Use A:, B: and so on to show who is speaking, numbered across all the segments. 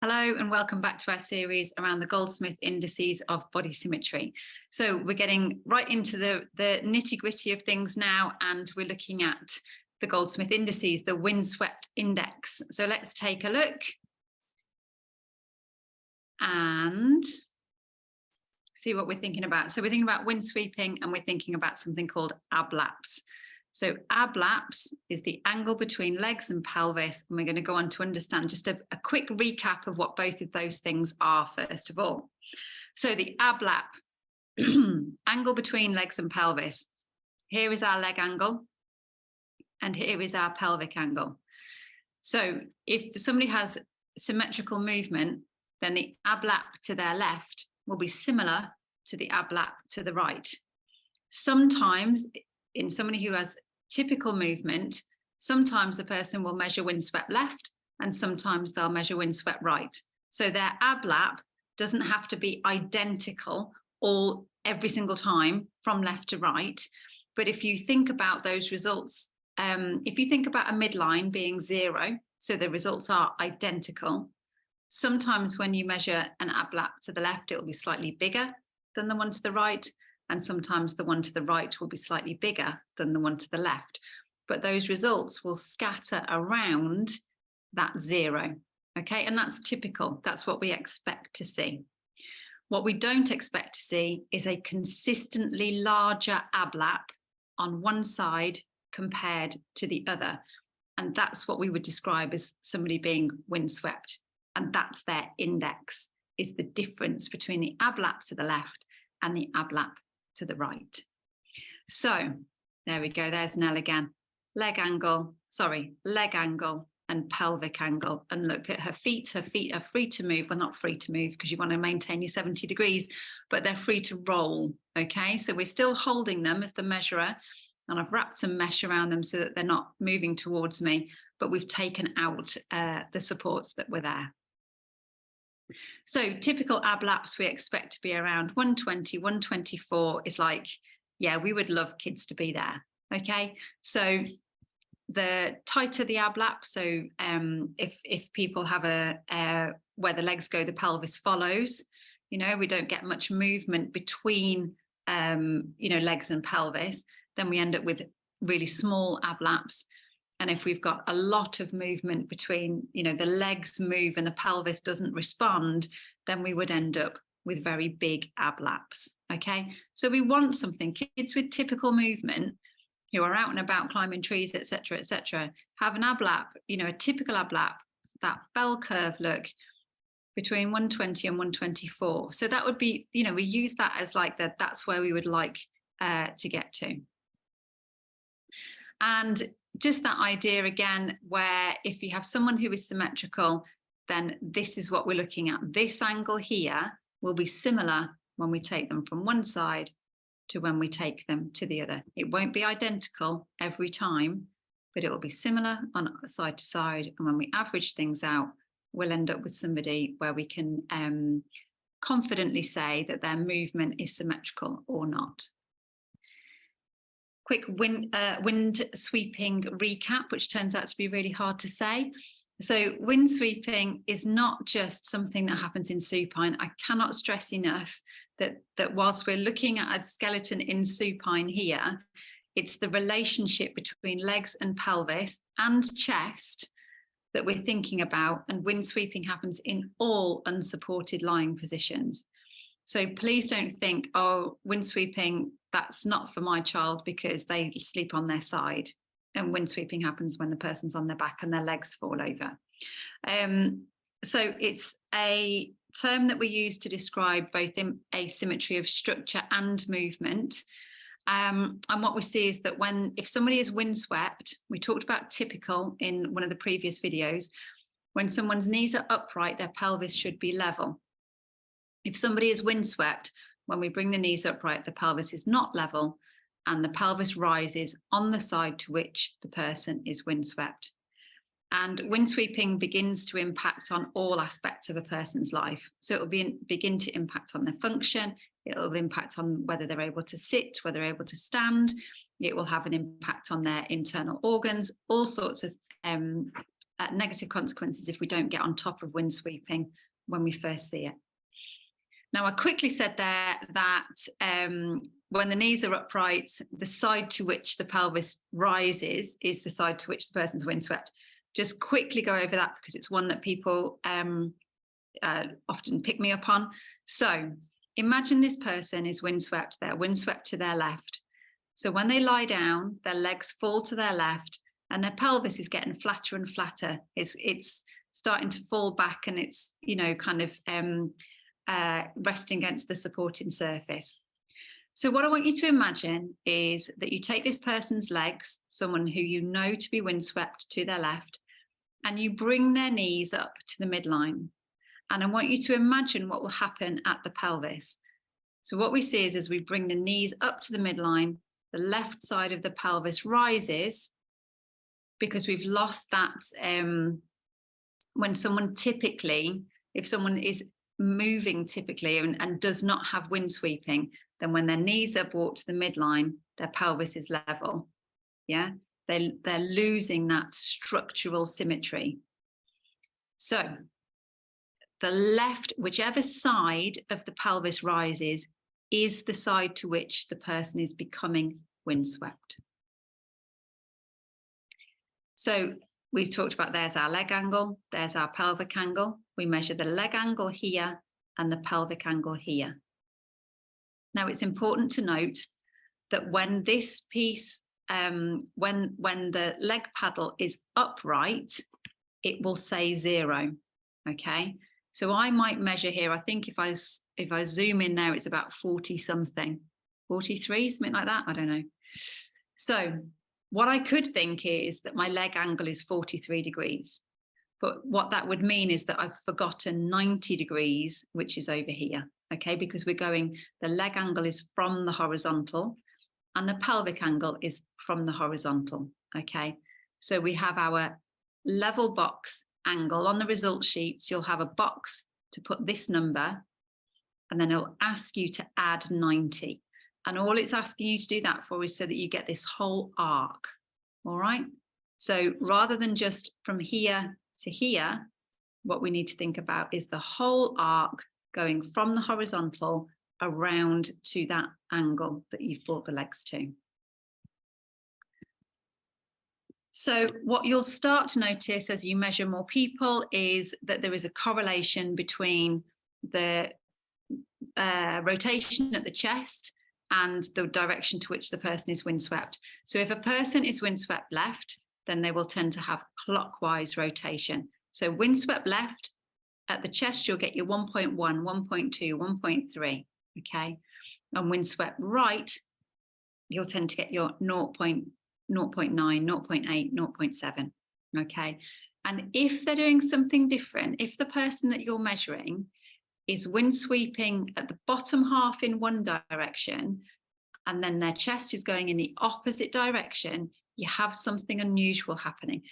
A: Hello and welcome back to our series around the Goldsmith indices of body symmetry. So we're getting right into the nitty-gritty of things now, and we're looking at the Goldsmith indices, the Windswept index. So let's take a look and see what we're thinking about. So we're thinking about wind sweeping, and we're thinking about something called ablapse. So ablapse is the angle between legs and pelvis, and we're going to go on to understand just a quick recap of what both of those things are first of all. So the ablap, angle between legs and pelvis. Here is our leg angle, and here is our pelvic angle. So if somebody has symmetrical movement, then the ablap to their left will be similar to the ablap to the right. Sometimes in somebody who has typical movement, sometimes the person will measure windswept left and sometimes they'll measure windswept right. So their ablap doesn't have to be identical every single time from left to right. But if you think about those results, if you think about a midline being 0, so the results are identical, sometimes when you measure an ablap to the left, it will be slightly bigger than the one to the right. And sometimes the one to the right will be slightly bigger than the one to the left. But those results will scatter around that 0. Okay, and that's typical. That's what we expect to see. What we don't expect to see is a consistently larger ablap on one side compared to the other. And that's what we would describe as somebody being windswept. And that's their index, is the difference between the ablap to the left and the ablap to the right. So there we go, there's Nell again. Leg angle and pelvic angle. And look at her feet are free to move. Well, not free to move because you want to maintain your 70 degrees, but they're free to roll. Okay, so we're still holding them as the measurer, and I've wrapped some mesh around them so that they're not moving towards me, but we've taken out the supports that were there. So typical ablaps we expect to be around 120, 124 is like, yeah, we would love kids to be there. Okay, so the tighter the ablap, so if people have where the legs go, the pelvis follows, we don't get much movement between legs and pelvis, then we end up with really small ablaps. And if we've got a lot of movement between, the legs move and the pelvis doesn't respond, then we would end up with very big ablaps. Okay, so we want something. Kids with typical movement who are out and about climbing trees, etc., have an ablap, a typical ablap, that bell curve look between 120 and 124. So that would be, we use that as like that's where we would like to get to. And just that idea again, where if you have someone who is symmetrical, then this is what we're looking at. This angle here will be similar when we take them from one side to when we take them to the other. It won't be identical every time, but it will be similar on side to side. And when we average things out, we'll end up with somebody where we can confidently say that their movement is symmetrical or not. Quick wind sweeping recap, which turns out to be really hard to say. So wind sweeping is not just something that happens in supine. I cannot stress enough that whilst we're looking at a skeleton in supine here, it's the relationship between legs and pelvis and chest that we're thinking about, and wind sweeping happens in all unsupported lying positions. So please don't think, oh, wind sweeping, that's not for my child because they sleep on their side. And wind sweeping happens when the person's on their back and their legs fall over. So it's a term that we use to describe both asymmetry of structure and movement. And what we see is that if somebody is windswept, we talked about typical in one of the previous videos, when someone's knees are upright, their pelvis should be level. If somebody is windswept, when we bring the knees upright, the pelvis is not level and the pelvis rises on the side to which the person is windswept. And wind sweeping begins to impact on all aspects of a person's life. So it will begin to impact on their function. It will impact on whether they're able to sit, whether they're able to stand. It will have an impact on their internal organs, all sorts of negative consequences if we don't get on top of windsweeping when we first see it. Now, I quickly said there that when the knees are upright, the side to which the pelvis rises is the side to which the person's windswept. Just quickly go over that because it's one that people often pick me up on. So imagine this person is windswept, they're windswept to their left. So when they lie down, their legs fall to their left and their pelvis is getting flatter and flatter. It's starting to fall back and it's, you know, kind of resting against the supporting surface. So what I want you to imagine is that you take this person's legs, someone who you know to be windswept to their left, and you bring their knees up to the midline. And I want you to imagine what will happen at the pelvis. So what we see is as we bring the knees up to the midline, the left side of the pelvis rises because we've lost that. When someone typically, if someone is moving typically and does not have windsweeping, then when their knees are brought to the midline, their pelvis is level. Yeah, they're losing that structural symmetry. So the left, whichever side of the pelvis rises, is the side to which the person is becoming windswept. So we've talked about there's our leg angle, there's our pelvic angle. We measure the leg angle here and the pelvic angle here. Now it's important to note that when this piece, when the leg paddle is upright, it will say 0, okay? So I might measure here, I think if I zoom in there, it's about 40 something, 43, something like that, I don't know. So what I could think is that my leg angle is 43 degrees. But what that would mean is that I've forgotten 90 degrees, which is over here, okay? Because we're going, the leg angle is from the horizontal and the pelvic angle is from the horizontal, okay? So we have our level box angle. On the result sheets, you'll have a box to put this number and then it'll ask you to add 90. And all it's asking you to do that for is so that you get this whole arc, all right? So rather than just from here to here, what we need to think about is the whole arc going from the horizontal around to that angle that you've brought the legs to. So what you'll start to notice as you measure more people is that there is a correlation between the rotation at the chest and the direction to which the person is windswept. So if a person is windswept left, then they will tend to have clockwise rotation. So windswept left, at the chest, you'll get your 1.1, 1.2, 1.3, okay? And windswept right, you'll tend to get your 0.9, 0.8, 0.7, okay? And if they're doing something different, if the person that you're measuring is windsweeping at the bottom half in one direction, and then their chest is going in the opposite direction, you have something unusual happening.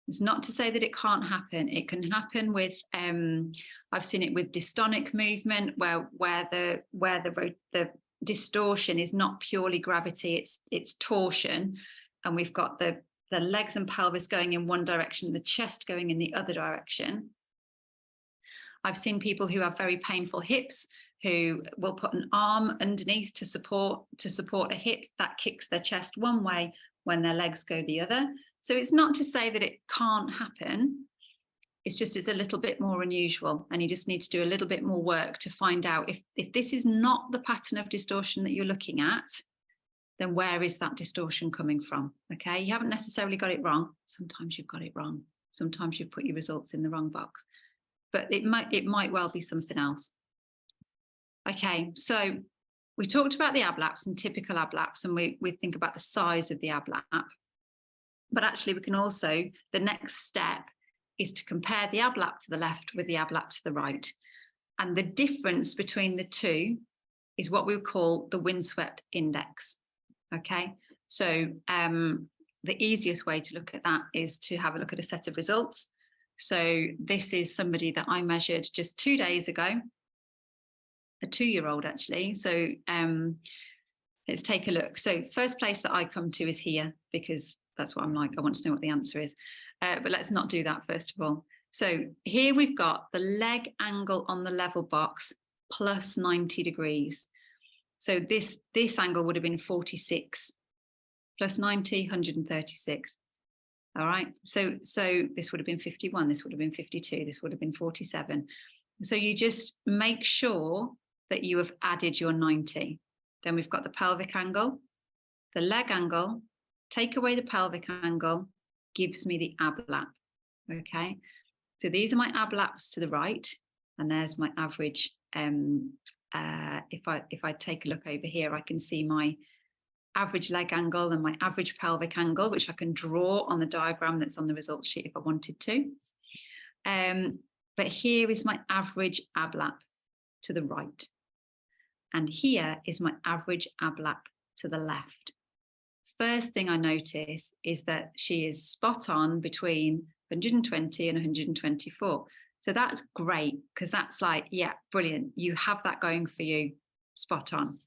A: It's not to say that it can't happen. It can happen with, I've seen it with dystonic movement, where the distortion is not purely gravity, it's torsion, and we've got the legs and pelvis going in one direction, the chest going in the other direction. I've seen people who have very painful hips who will put an arm underneath to support a hip that kicks their chest one way when their legs go the other. So it's not to say that it can't happen. It's just it's a little bit more unusual, and you just need to do a little bit more work to find out if this is not the pattern of distortion that you're looking at, then where is that distortion coming from? Okay, you haven't necessarily got it wrong. Sometimes you've got it wrong. Sometimes you've put your results in the wrong box, but it might well be something else. Okay, so we talked about the ablaps and typical ablaps, and we think about the size of the ablap. But actually, we can also, the next step is to compare the ablap to the left with the ablap to the right. And the difference between the two is what we call the windswept index. Okay, so the easiest way to look at that is to have a look at a set of results. So this is somebody that I measured just 2 days ago, a 2-year-old actually. So let's take a look. So first place that I come to is here because that's what I'm like. I want to know what the answer is. But let's not do that first of all. So here we've got the leg angle on the level box plus 90 degrees. So this angle would have been 46 plus 90, 136. All right. So this would have been 51. This would have been 52. This would have been 47. So you just make sure that you have added your 90. Then we've got the pelvic angle, the leg angle, take away the pelvic angle, gives me the ab lap. Okay. So these are my ab laps to the right, and there's my average. If I take a look over here, I can see my average leg angle and my average pelvic angle, which I can draw on the diagram that's on the results sheet if I wanted to. But here is my average ab lap to the right. And here is my average ab lap to the left. First thing I notice is that she is spot on between 120 and 124. So that's great, because that's like, yeah, brilliant. You have that going for you, spot on.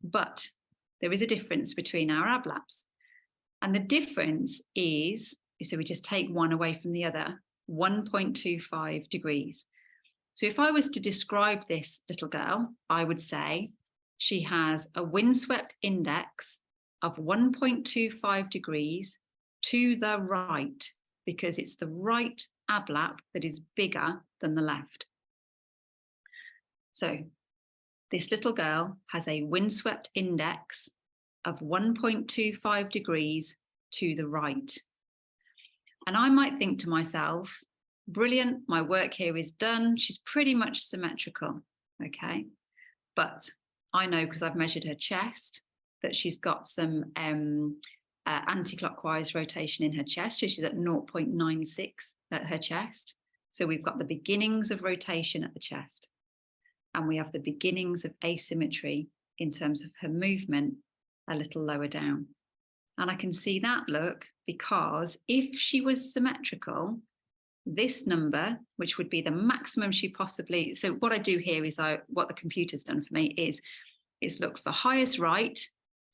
A: But there is a difference between our ab laps. And the difference is, so we just take one away from the other, 1.25 degrees. So if I was to describe this little girl, I would say she has a windswept index of 1.25 degrees to the right, because it's the right ab lap that is bigger than the left. So this little girl has a windswept index of 1.25 degrees to the right. And I might think to myself, brilliant, my work here is done. She's pretty much symmetrical, okay? But I know, because I've measured her chest, that she's got some anti-clockwise rotation in her chest. So she's at 0.96 at her chest. So we've got the beginnings of rotation at the chest. And we have the beginnings of asymmetry in terms of her movement a little lower down. And I can see that, look, because if she was symmetrical, this number, which would be the maximum she possibly, so what I do here is what the computer's done for me is it's looked for highest right,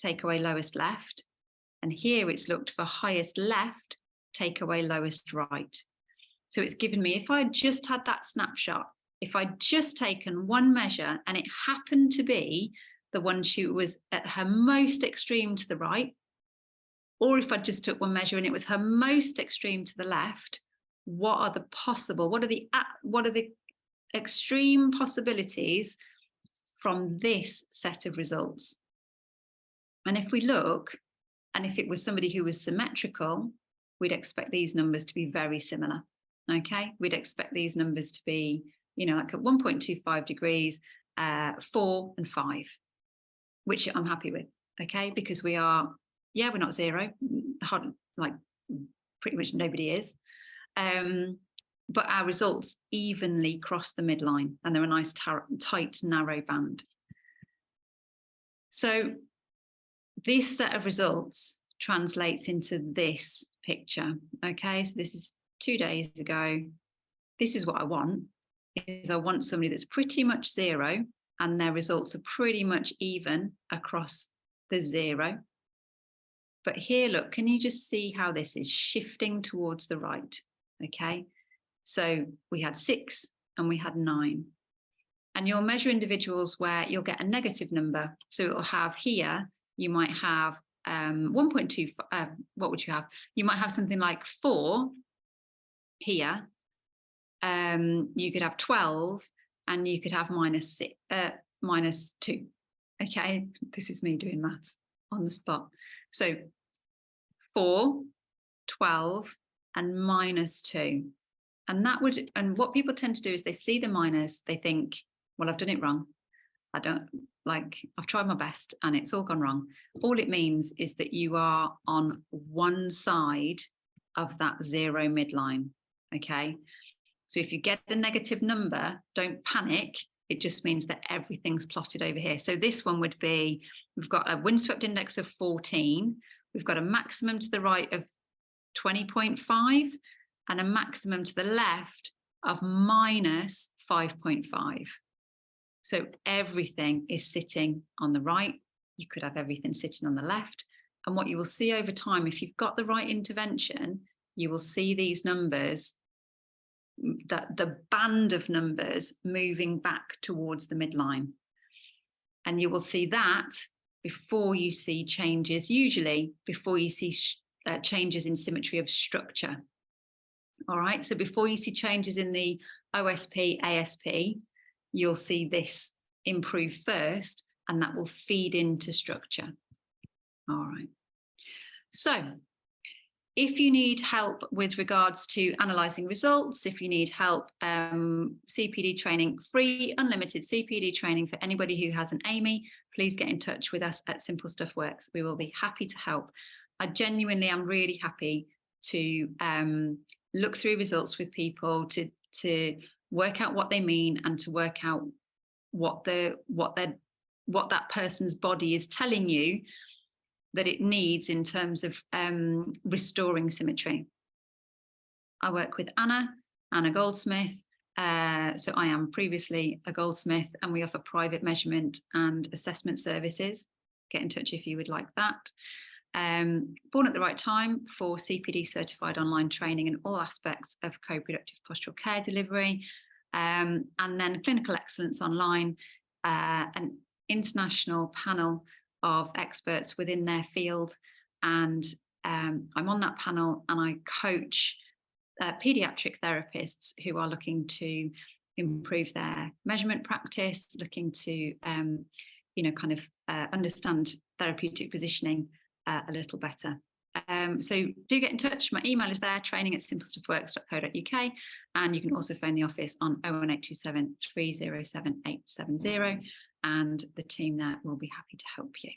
A: take away lowest left. And here it's looked for highest left, take away lowest right. So it's given me, if I just had that snapshot, if I'd just taken one measure and it happened to be the one she was at her most extreme to the right, or if I just took one measure and it was her most extreme to the left, what are the extreme possibilities from this set of results? And if we look, and if it was somebody who was symmetrical, we'd expect these numbers to be very similar. Okay, we'd expect these numbers to be, like at 1.25 degrees, 4 and 5, which I'm happy with. Okay, because we're not zero, pretty much nobody is. But our results evenly cross the midline, and they're a nice tight, narrow band. So this set of results translates into this picture. Okay, so this is 2 days ago. This is what I want, is I want somebody that's pretty much zero and their results are pretty much even across the zero. But here, look, can you just see how this is shifting towards the right? Okay, so we had 6 and we had 9. And you'll measure individuals where you'll get a negative number. So it'll have here, you might have 1.2, what would you have? You might have something like 4 here. You could have 12 and you could have minus 2. Okay, this is me doing maths on the spot. So 4, 12 and minus 2. And what people tend to do is they see the minus, they think, well, I've done it wrong. I've tried my best and it's all gone wrong. All it means is that you are on one side of that zero midline, okay? So if you get a negative number, don't panic. It just means that everything's plotted over here. So this one would be, we've got a windswept index of 14. We've got a maximum to the right of 20.5 and a maximum to the left of minus 5.5. So everything is sitting on the right. You could have everything sitting on the left. And what you will see over time, if you've got the right intervention, you will see these numbers, that the band of numbers moving back towards the midline. And you will see that before you see changes, usually before you see changes in symmetry of structure. All right, so before you see changes in the OSP, ASP, you'll see this improve first, and that will feed into structure. All right. So if you need help with regards to analysing results, if you need help, CPD training, free, unlimited CPD training for anybody who has an AMI, please get in touch with us at Simple Stuff Works. We will be happy to help. I genuinely am really happy to look through results with people, to work out what they mean, and to work out what that person's body is telling you that it needs in terms of restoring symmetry. I work with Anna Goldsmith. So I am previously a Goldsmith, and we offer private measurement and assessment services. Get in touch if you would like that. Born at the Right Time for CPD certified online training in all aspects of co-productive postural care delivery. And then Clinical Excellence Online, an international panel of experts within their field, and I'm on that panel, and I coach paediatric therapists who are looking to improve their measurement practice, looking to understand therapeutic positioning a little better. So do get in touch. My email is there, training@simplestuffworks.co.uk, and you can also phone the office on 01827 307 870. And the team there will be happy to help you.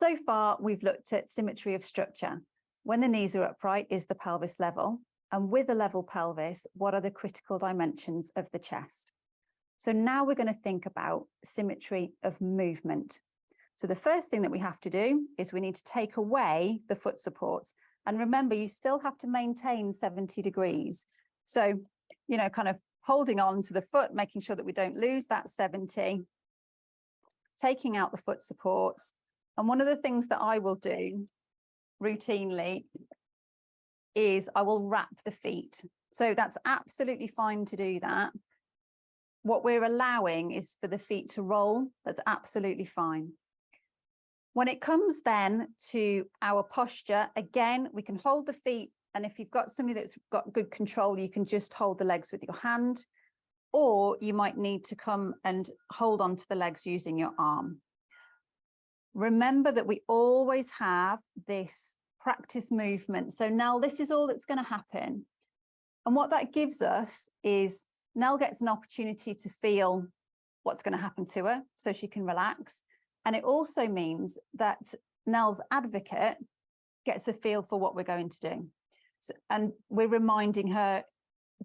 B: So far, we've looked at symmetry of structure. When the knees are upright, is the pelvis level? And with a level pelvis, what are the critical dimensions of the chest? So now we're going to think about symmetry of movement. So the first thing that we have to do is we need to take away the foot supports. And remember, you still have to maintain 70 degrees. So, kind of holding on to the foot, making sure that we don't lose that 70, taking out the foot supports. And one of the things that I will do routinely is I will wrap the feet. So that's absolutely fine to do that. What we're allowing is for the feet to roll. That's absolutely fine. When it comes then to our posture, again, we can hold the feet. And if you've got somebody that's got good control, you can just hold the legs with your hand, or you might need to come and hold on to the legs using your arm. Remember that we always have this practice movement. So Nell, this is all that's going to happen. And what that gives us is Nell gets an opportunity to feel what's going to happen to her so she can relax. And it also means that Nell's advocate gets a feel for what we're going to do. So, and we're reminding her,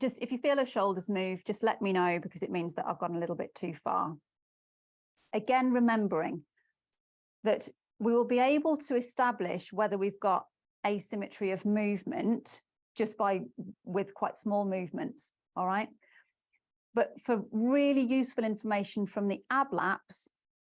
B: just if you feel her shoulders move, just let me know, because it means that I've gone a little bit too far. Again, remembering that we will be able to establish whether we've got asymmetry of movement just with quite small movements, all right? But for really useful information from the ABLAPS,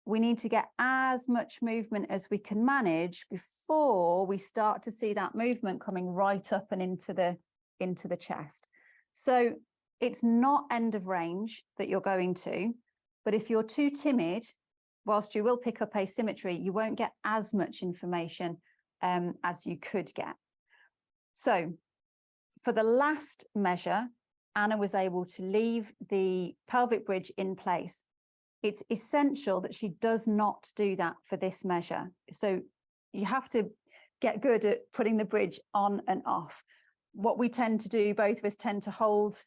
B: we need to get as much movement as we can manage before we start to see that movement coming right up and into the chest. So it's not end of range that you're going to, but if you're too timid, whilst you will pick up asymmetry, you won't get as much information as you could get. So for the last measure, Anna was able to leave the pelvic bridge in place. It's essential that she does not do that for this measure. So you have to get good at putting the bridge on and off. What we tend to do, both of us tend to hold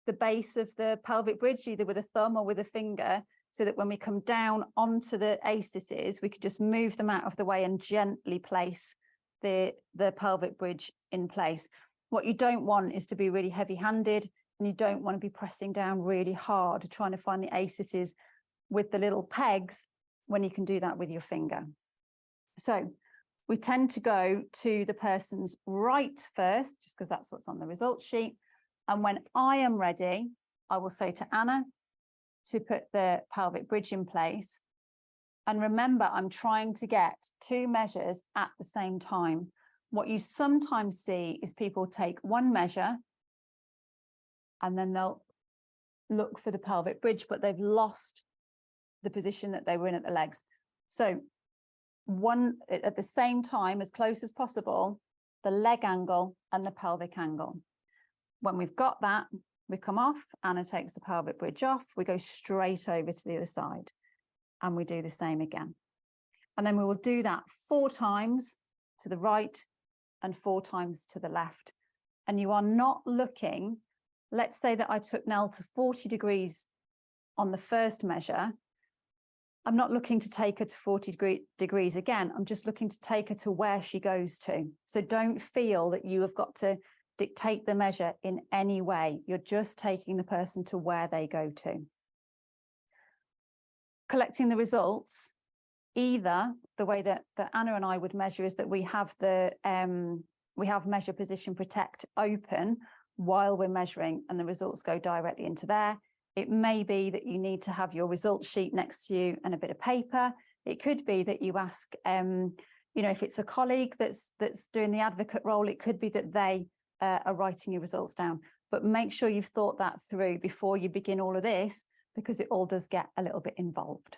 B: the base of the pelvic bridge, either with a thumb or with a finger, so that when we come down onto the ACEs, we could just move them out of the way and gently place the pelvic bridge in place. What you don't want is to be really heavy-handed, and you don't want to be pressing down really hard, trying to find the ACEs with the little pegs when you can do that with your finger. So we tend to go to the person's right first, just because that's what's on the results sheet. And when I am ready, I will say to Anna to put the pelvic bridge in place. And remember, I'm trying to get two measures at the same time. What you sometimes see is people take one measure and then they'll look for the pelvic bridge, but they've lost the position that they were in at the legs. So one at the same time, as close as possible, the leg angle and the pelvic angle. When we've got that, we come off, Anna takes the pelvic bridge off, we go straight over to the other side and we do the same again. And then we will do that 4 times to the right and 4 times to the left. And you are not looking, let's say that I took Nell to 40 degrees on the first measure. I'm not looking to take her to 40 degrees again. I'm just looking to take her to where she goes to. So don't feel that you have got to dictate the measure in any way. You're just taking the person to where they go to. Collecting the results, either the way that Anna and I would measure is that we have measure position protect open while we're measuring and the results go directly into there. It may be that you need to have your results sheet next to you and a bit of paper. It could be that you ask, if it's a colleague that's doing the advocate role, it could be that they are writing your results down. But make sure you've thought that through before you begin all of this, because it all does get a little bit involved.